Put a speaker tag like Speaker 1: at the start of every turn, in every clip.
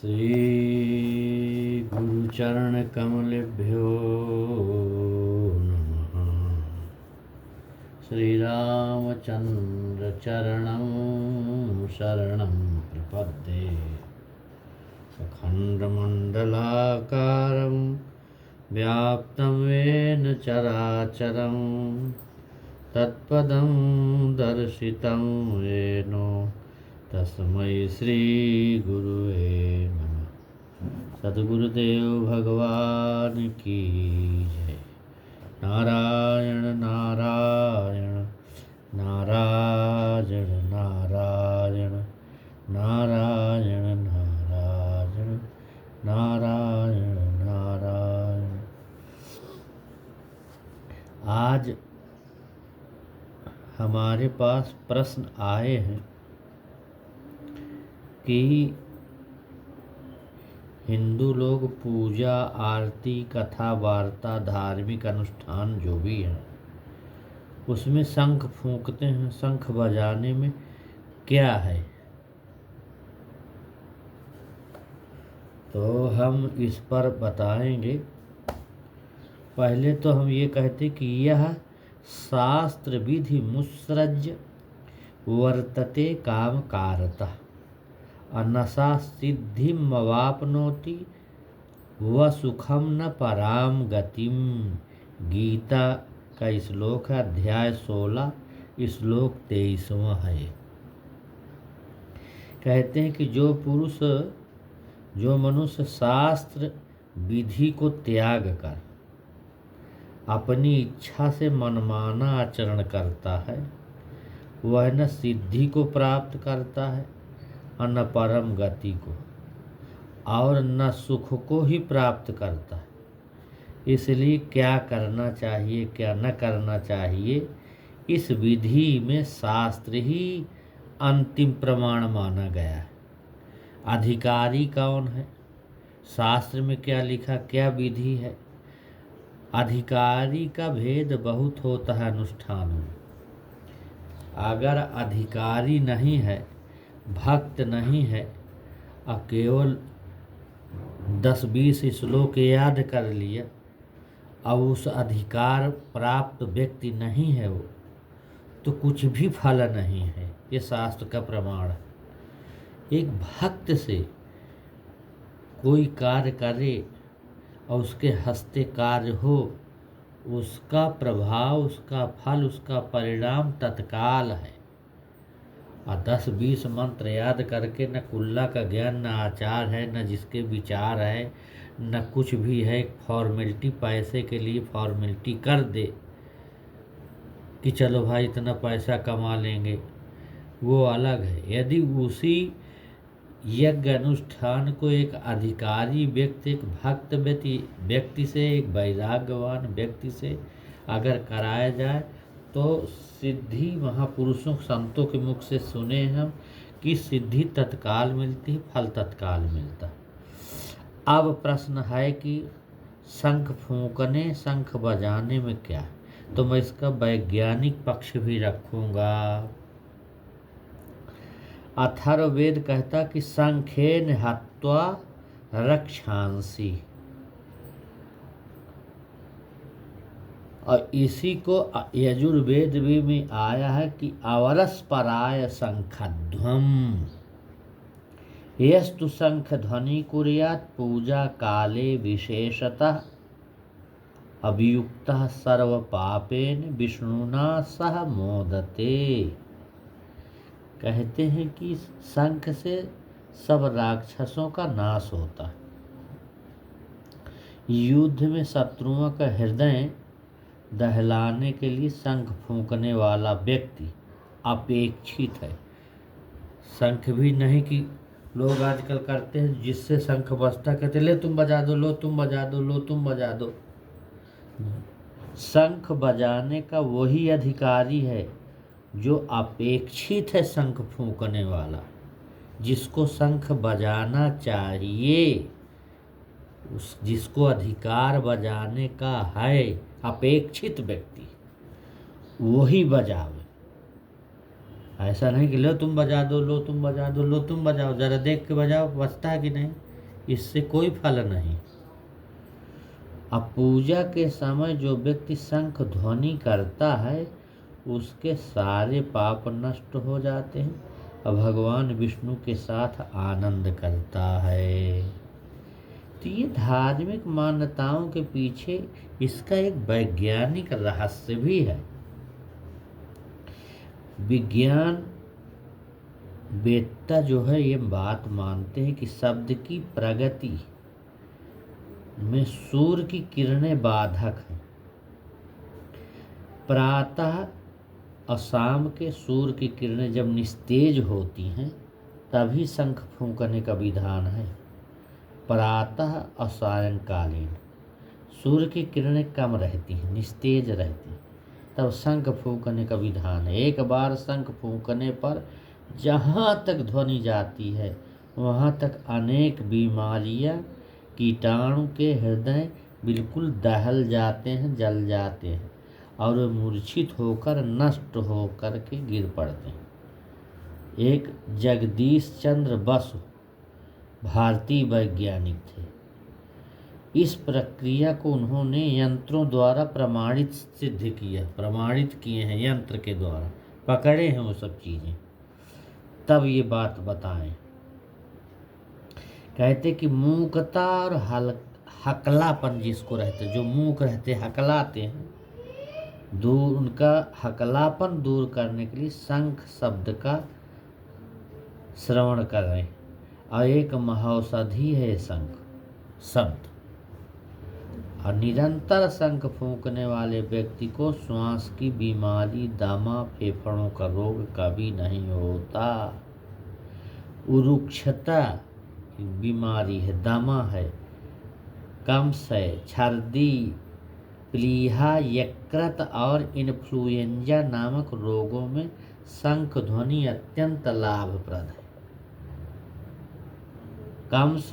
Speaker 1: श्री गुरुचरण कमलेभ्यो नमः। श्रीरामचंद्र चरणं शरणं प्रपद्ये। अखण्डमण्डलाकारं व्याप्तं येन चराचरं तत्पदं दर्शितं येन तस्मै श्री गुरुवे नमः। सद्गुरुदेव भगवान की जय। नारायण नारायण नारायण नारायण नारायण नारायण नारायण नारायण। आज हमारे पास प्रश्न आए हैं कि हिंदू लोग पूजा आरती कथा वार्ता धार्मिक अनुष्ठान जो भी है उसमें शंख फूंकते हैं। शंख बजाने में क्या है? तो हम इस पर बताएंगे। पहले तो हम ये कहते कि यह शास्त्र विधि मुत्सृज्य वर्तते काम कारतः अनसा सिद्धिमवाप्नोति व सुखम न पराम गतिम। गीता का श्लोक है, अध्याय 16 श्लोक 23वां है। कहते हैं कि जो मनुष्य शास्त्र विधि को त्याग कर अपनी इच्छा से मनमाना आचरण करता है वह न सिद्धि को प्राप्त करता है और न परम गति को और न सुख को ही प्राप्त करता है। इसलिए क्या करना चाहिए क्या न करना चाहिए, इस विधि में शास्त्र ही अंतिम प्रमाण माना गया है। अधिकारी कौन है, शास्त्र में क्या लिखा, क्या विधि है। अधिकारी का भेद बहुत होता है अनुष्ठानों में। अगर अधिकारी नहीं है, भक्त नहीं है और केवल 10-20 श्लोक याद कर लिया और उस अधिकार प्राप्त व्यक्ति नहीं है वो, तो कुछ भी फल नहीं है। ये शास्त्र का प्रमाण है। एक भक्त से कोई कार्य करे और उसके हस्ते कार्य हो, उसका प्रभाव, उसका फल, उसका परिणाम तत्काल है। और 10-20 मंत्र याद करके न कुल्ला का ज्ञान, न आचार है, न जिसके विचार है, न कुछ भी है। फॉर्मेलिटी, पैसे के लिए फॉर्मेलिटी कर दे कि चलो भाई इतना पैसा कमा लेंगे, वो अलग है। यदि उसी यज्ञ अनुष्ठान को एक अधिकारी व्यक्ति, एक भक्त व्यक्ति से, एक वैराग्यवान व्यक्ति से अगर कराया जाए तो सिद्धि, महापुरुषों संतों के मुख से सुने हम कि सिद्धि तत्काल मिलती है, फल तत्काल मिलता है। अब प्रश्न है कि शंख फूंकने, शंख बजाने में क्या है, तो मैं इसका वैज्ञानिक पक्ष भी रखूंगा। अथर्ववेद कहता कि शंखेन हत्वा रक्षांसि, और इसी को यजुर्वेद भी में आया है कि अवरसपराय शंखध्वम। यस्तु शंख ध्वनि कुर्यात् पूजा काले विशेषतः अभियुक्तः सर्व पापेन विष्णुना सह मोदते। कहते हैं कि शंख से सब राक्षसों का नाश होता है। युद्ध में शत्रुओं का हृदय दहलाने के लिए शंख फूंकने वाला व्यक्ति अपेक्षित है। शंख भी नहीं कि लोग आजकल करते हैं जिससे शंख बजता कहते ले तुम बजा दो, लो तुम बजा दो, लो तुम बजा दो। शंख बजाने का वही अधिकारी है जो अपेक्षित है शंख फूंकने वाला, जिसको शंख बजाना चाहिए, जिसको अधिकार बजाने का है, अपेक्षित व्यक्ति वही बजावे। ऐसा नहीं कि लो तुम बजा दो, लो तुम बजा दो, लो तुम बजाओ, जरा देख के बजाओ बजता है कि नहीं। इससे कोई फल नहीं। अब पूजा के समय जो व्यक्ति शंख ध्वनि करता है उसके सारे पाप नष्ट हो जाते हैं और भगवान विष्णु के साथ आनंद करता है। तो ये धार्मिक मान्यताओं के पीछे इसका एक वैज्ञानिक रहस्य भी है। विज्ञान वेत्ता जो है ये बात मानते हैं कि शब्द की प्रगति में सूर्य की किरणें बाधक हैं। प्रातः और शाम के सूर्य की किरणें जब निस्तेज होती हैं तभी शंख फूंकने का विधान है। प्रातः और सायंकालीन सूर्य की किरणें कम रहती हैं, निस्तेज रहती हैं, तब शंख फूंकने का विधान है। एक बार शंख फूंकने पर जहाँ तक ध्वनि जाती है वहाँ तक अनेक बीमारियाँ, कीटाणु के हृदय बिल्कुल दहल जाते हैं, जल जाते हैं और वे मूर्छित होकर नष्ट होकर के गिर पड़ते हैं। एक जगदीश चंद्र बसु भारतीय वैज्ञानिक थे। इस प्रक्रिया को उन्होंने यंत्रों द्वारा प्रमाणित किए हैं, यंत्र के द्वारा पकड़े हैं वो सब चीज़ें, तब ये बात बताएं। कहते कि मूकता और हकलापन जिसको रहते, जो मूक रहते हकलाते हैं, दूर उनका हकलापन दूर करने के लिए शंख शब्द का श्रवण करें और एक महौषधि है शंख शब्द। और निरंतर शंख फूंकने वाले व्यक्ति को श्वास की बीमारी, दमा, फेफड़ों का रोग कभी नहीं होता। उरुक्षता बीमारी है, दमा है, कम्स है, छर्दी, प्लीहा, यकृत और इन्फ्लुएंजा नामक रोगों में शंख ध्वनि अत्यंत लाभप्रद है। कम्स,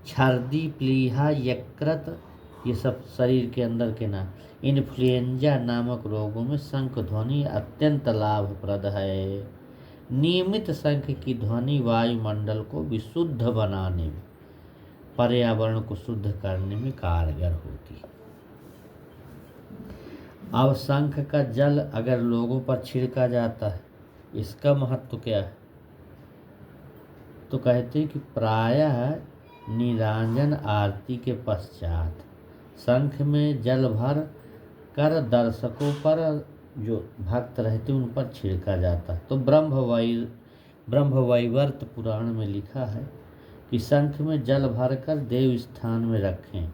Speaker 1: छर्दी, प्लीहा, यकृत ये सब शरीर के अंदर के नाम। इन्फ्लुएंजा नामक रोगों में शंख ध्वनि अत्यंत लाभप्रद है। नियमित शंख की ध्वनि वायुमंडल को विशुद्ध बनाने में, पर्यावरण को शुद्ध करने में कारगर होती है। अब शंख का जल अगर लोगों पर छिड़का जाता है, इसका महत्व क्या है? तो कहते हैं कि प्रायः नीराजन आरती के पश्चात शंख में जल भर कर दर्शकों पर, जो भक्त रहते उन पर छिड़का जाता है। तो ब्रह्मवैवर्त पुराण में लिखा है कि शंख में जल भरकर देव स्थान में रखें,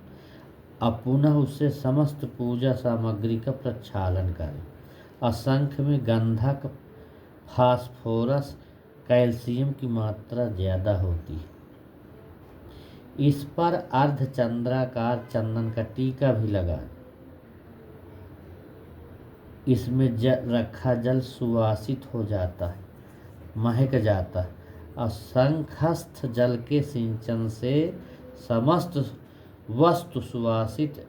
Speaker 1: अब पुनः उससे समस्त पूजा सामग्री का प्रक्षालन करें। और शंख में गंधक, फास्फोरस, कैल्शियम की मात्रा ज़्यादा होती है। इस पर अर्धचंद्राकार चंदन का टीका भी लगा। इसमें रखा जल सुवासित हो जाता है, महक जाता है और शंखस्थ जल के सिंचन से समस्त वस्तु सुवासित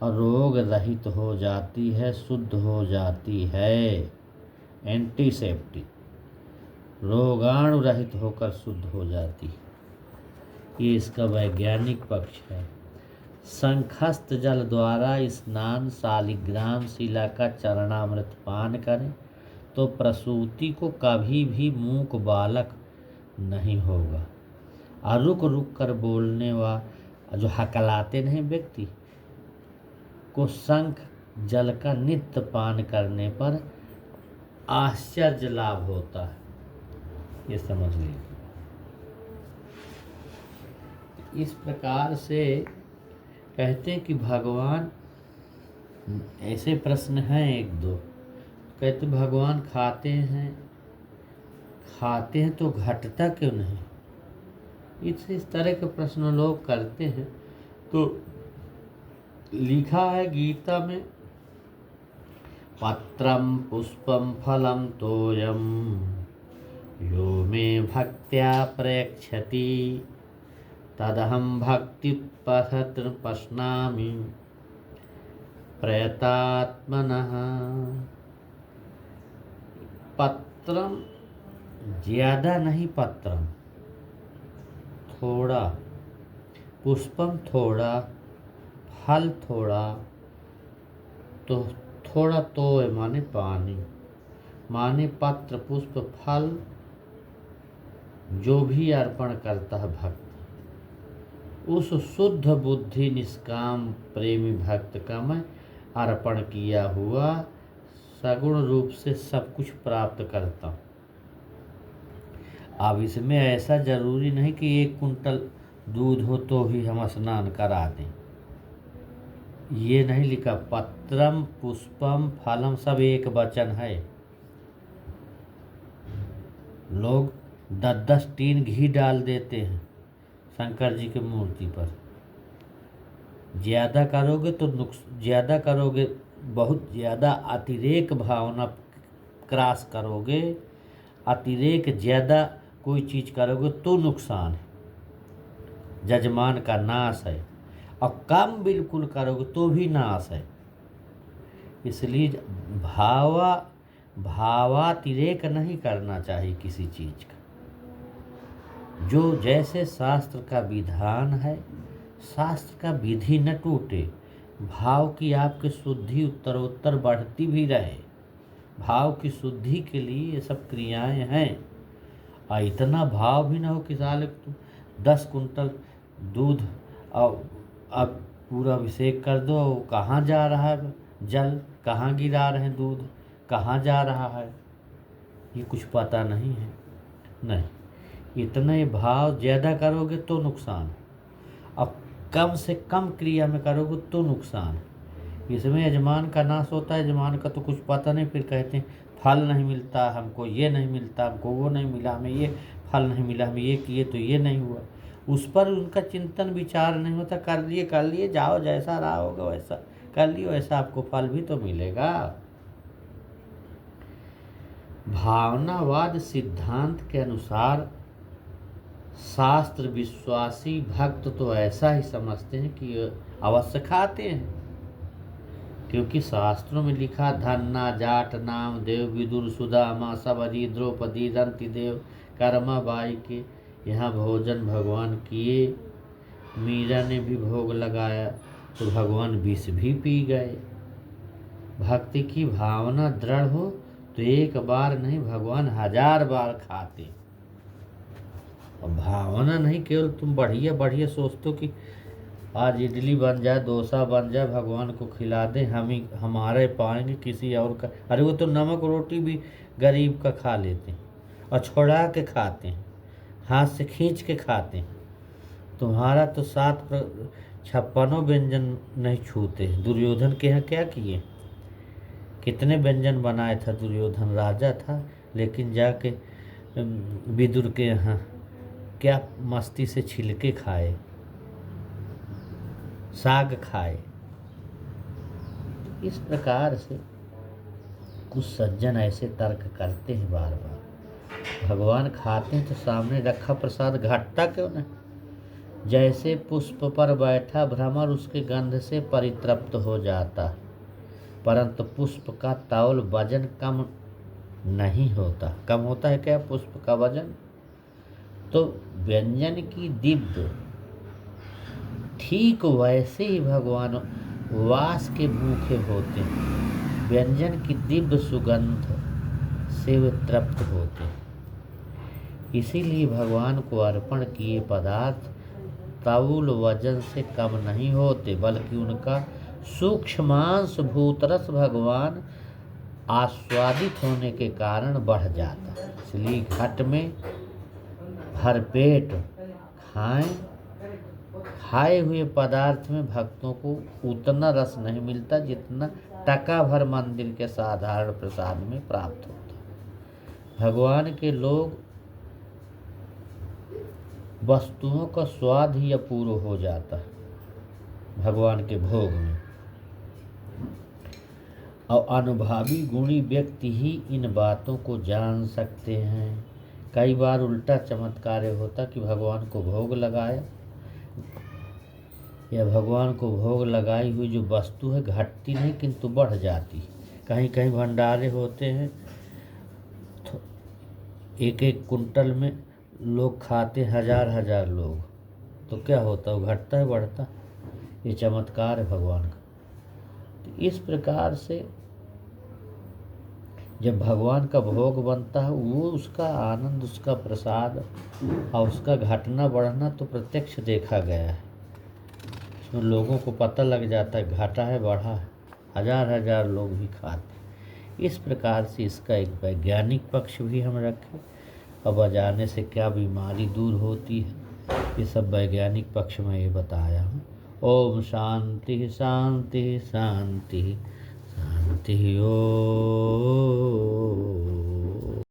Speaker 1: और रोग रहित हो जाती है, शुद्ध हो जाती है। एंटीसेप्टिक, रोगाणु रहित होकर शुद्ध हो जाती है। ये इसका वैज्ञानिक पक्ष है। शंखस्थ जल द्वारा स्नान, शालिग्राम शिला का चरणामृत पान करें तो प्रसूति को कभी भी मूक बालक नहीं होगा। और रुक रुक कर बोलने वा जो हकलाते नहीं व्यक्ति को शंख जल का नित्य पान करने पर आश्चर्य लाभ होता है। ये समझ लीजिए। इस प्रकार से कहते हैं कि भगवान, ऐसे प्रश्न हैं एक दो, कहते भगवान खाते हैं तो घटता क्यों नहीं? इस तरह के प्रश्न लोग करते हैं। तो लिखा है गीता में, पत्रम पुष्पम फलम तोयम यो मे भक्त्या प्रयच्छति तदहम भक्त्युत्पथत पश्नामि प्रयतात्मनः। पत्रम ज़्यादा नहीं, पत्रम थोड़ा, पुष्पम थोड़ा, फल थोड़ा, तो थोड़ा तो माने पानी, माने पत्र पुष्प फल जो भी अर्पण करता है भक्त, उस शुद्ध बुद्धि निष्काम प्रेमी भक्त का मैं अर्पण किया हुआ सगुण रूप से सब कुछ प्राप्त करता हूँ। अब इसमें ऐसा जरूरी नहीं कि 1 कुंटल दूध हो तो ही हम स्नान करा दें। ये नहीं लिखा, पत्रम पुष्पम फलम सब एक वचन है। लोग 10-10 टीन घी डाल देते हैं शंकर जी की मूर्ति पर। ज़्यादा करोगे तो ज़्यादा करोगे, बहुत ज़्यादा अतिरेक भावना क्रॉस करोगे, अतिरेक ज़्यादा कोई चीज़ करोगे तो नुकसान है, जजमान का नाश है। और कम बिल्कुल करोगे तो भी नाश है। इसलिए भावातिरेक नहीं करना चाहिए किसी चीज़ का। जो जैसे शास्त्र का विधान है, शास्त्र का विधि न टूटे, भाव की आपकी शुद्धि उत्तरोत्तर बढ़ती भी रहे। भाव की शुद्धि के लिए ये सब क्रियाएं हैं। और इतना भाव भी ना हो कि साले तुम 10 कुंटल दूध और अब पूरा अभिषेक कर दो, कहाँ जा रहा है जल, कहाँ गिरा रहे हैं दूध, कहाँ जा रहा है, ये कुछ पता नहीं है। नहीं, इतने भाव ज़्यादा करोगे तो नुकसान, अब कम से कम क्रिया में करोगे तो नुकसान। इसमें यजमान का नाश होता है। यजमान का तो कुछ पता नहीं, फिर कहते हैं फल नहीं मिलता हमको, ये नहीं मिलता हमको, वो नहीं मिला हमें, ये फल नहीं मिला हमें, ये किए तो ये नहीं हुआ। उस पर उनका चिंतन विचार नहीं होता। कर लिए जाओ, जैसा रहा होगा वैसा कर लियो, वैसा आपको फल भी तो मिलेगा। भावनावाद सिद्धांत के अनुसार शास्त्र विश्वासी भक्त तो ऐसा ही समझते हैं कि अवश्य खाते हैं, क्योंकि शास्त्रों में लिखा धन्ना जाट नाम देव विदुर सुदामा सबरी द्रौपदी रंति देव कर्मा बाई के यहाँ भोजन भगवान किए। मीरा ने भी भोग लगाया तो भगवान विष भी पी गए। भक्ति की भावना दृढ़ हो तो एक बार नहीं भगवान 1000 बार खाते। और भावना नहीं, केवल तुम बढ़िया बढ़िया सोचते हो कि आज इडली बन जाए, डोसा बन जाए, भगवान को खिला दें, हम ही हमारे पाएंगे किसी और का। अरे वो तो नमक रोटी भी गरीब का खा लेते हैं और छोड़ा के खाते हैं, हाथ से खींच के खाते हैं। तुम्हारा तो 56 व्यंजन नहीं छूते। दुर्योधन के यहाँ क्या किए, कितने व्यंजन बनाए था दुर्योधन, राजा था, लेकिन जाके विदुर के यहाँ क्या मस्ती से छिलके खाए, साग खाए। इस प्रकार से कुछ सज्जन ऐसे तर्क करते हैं बार बार। भगवान खाते हैं तो सामने रखा प्रसाद घटता क्यों नहीं। जैसे पुष्प पर बैठा भ्रमर उसके गंध से परितृप्त हो जाता, परंतु पुष्प का तौल वजन कम नहीं होता। कम होता है क्या पुष्प का वजन? तो व्यंजन की दिव्य ठीक वैसे ही भगवान वास के भूखे होते हैं। व्यंजन की दिव्य सुगंध से वे तृप्त होते हैं। इसीलिए भगवान को अर्पण किए पदार्थ तौल वजन से कम नहीं होते, बल्कि उनका सूक्ष्मांश भूतरस भगवान आस्वादित होने के कारण बढ़ जाता है। इसलिए घट में भरपेट खाए हुए पदार्थ में भक्तों को उतना रस नहीं मिलता जितना टका भर मंदिर के साधारण प्रसाद में प्राप्त होता। भगवान के लोग वस्तुओं का स्वाद ही अपूर्व हो जाता है भगवान के भोग में। और अनुभवी गुणी व्यक्ति ही इन बातों को जान सकते हैं। कई बार उल्टा चमत्कार होता कि भगवान को भोग लगाया या भगवान को भोग लगाई हुई जो वस्तु है घटती नहीं किंतु बढ़ जाती। कहीं कहीं भंडारे होते हैं तो 1-1 कुंटल में लोग खाते, 1000 लोग, तो क्या होता है, वो घटता है बढ़ता। ये चमत्कार है भगवान का। तो इस प्रकार से जब भगवान का भोग बनता है, वो उसका आनंद, उसका प्रसाद और उसका घटना बढ़ना तो प्रत्यक्ष देखा गया है। इसमें लोगों को पता लग जाता है घटा है बढ़ा है, हजार हजार लोग भी खाते। इस प्रकार से इसका एक वैज्ञानिक पक्ष भी हम रखें। अब अजाने से क्या बीमारी दूर होती है, ये सब वैज्ञानिक पक्ष में ये बताया हूँ। ओम शांति शांति शांति शांति। ओम।